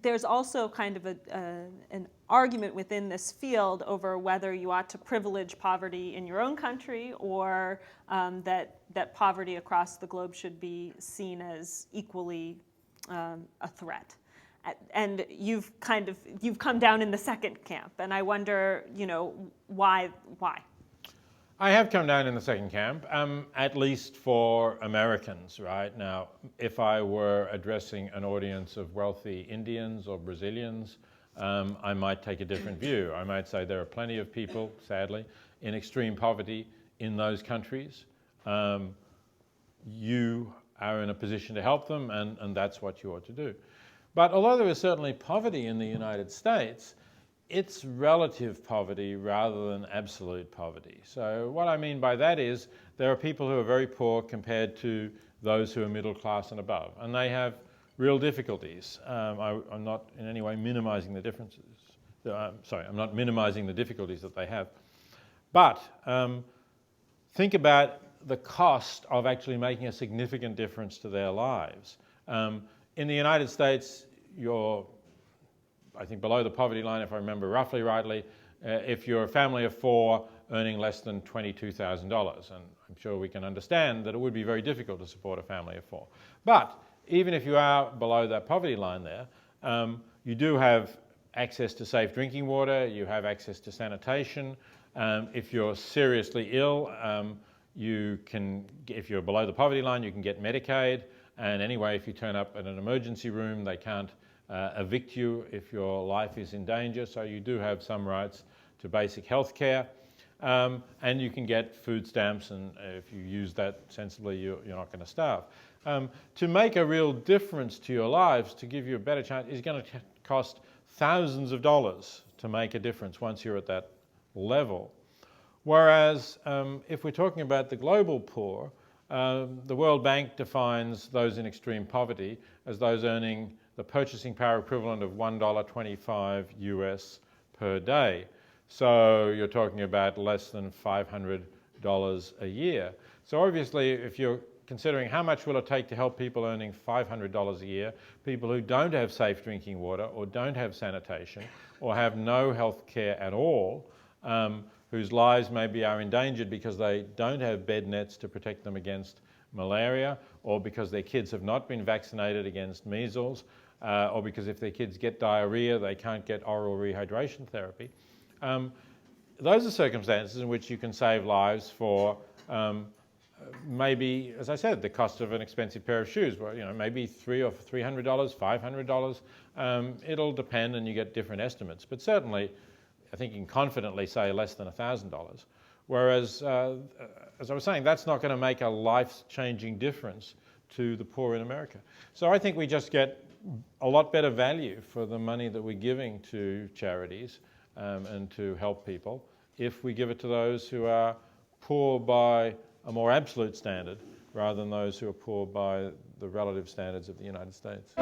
there's also kind of an argument within this field over whether you ought to privilege poverty in your own country, or that poverty across the globe should be seen as equally a threat. And you've come down in the second camp, and I wonder, why? I have come down in the second camp, at least for Americans, right? Now, if I were addressing an audience of wealthy Indians or Brazilians, I might take a different view. I might say there are plenty of people, sadly, in extreme poverty in those countries. You are in a position to help them, and that's what you ought to do. But although there is certainly poverty in the United States, it's relative poverty rather than absolute poverty. So what I mean by that is there are people who are very poor compared to those who are middle class and above, and they have real difficulties. I'm not in any way minimizing the differences. I'm not minimizing the difficulties that they have. But think about the cost of actually making a significant difference to their lives. In the United States, you're, I think, below the poverty line, if I remember roughly rightly, if you're a family of four earning less than $22,000. And I'm sure we can understand that it would be very difficult to support a family of four. But even if you are below that poverty line there, you do have access to safe drinking water, you have access to sanitation. If you're seriously ill, if you're below the poverty line, you can get Medicaid. And anyway, if you turn up at an emergency room, they can't evict you if your life is in danger, so you do have some rights to basic health care. And you can get food stamps, and if you use that sensibly, you're not going to starve. To make a real difference to your lives, to give you a better chance, is going to cost thousands of dollars to make a difference once you're at that level. Whereas if we're talking about the global poor, the World Bank defines those in extreme poverty as those earning the purchasing power equivalent of $1.25 US per day. So you're talking about less than $500 a year. So obviously, if you're considering how much will it take to help people earning $500 a year, people who don't have safe drinking water or don't have sanitation or have no health care at all, whose lives maybe are endangered because they don't have bed nets to protect them against malaria, or because their kids have not been vaccinated against measles, or because if their kids get diarrhea, they can't get oral rehydration therapy. Those are circumstances in which you can save lives for maybe, as I said, the cost of an expensive pair of shoes. Well, maybe $300 or $300, $500. It'll depend, and you get different estimates. But certainly, I think you can confidently say less than $1,000. Whereas, as I was saying, that's not going to make a life-changing difference to the poor in America. So I think we just get a lot better value for the money that we're giving to charities and to help people if we give it to those who are poor by a more absolute standard rather than those who are poor by the relative standards of the United States.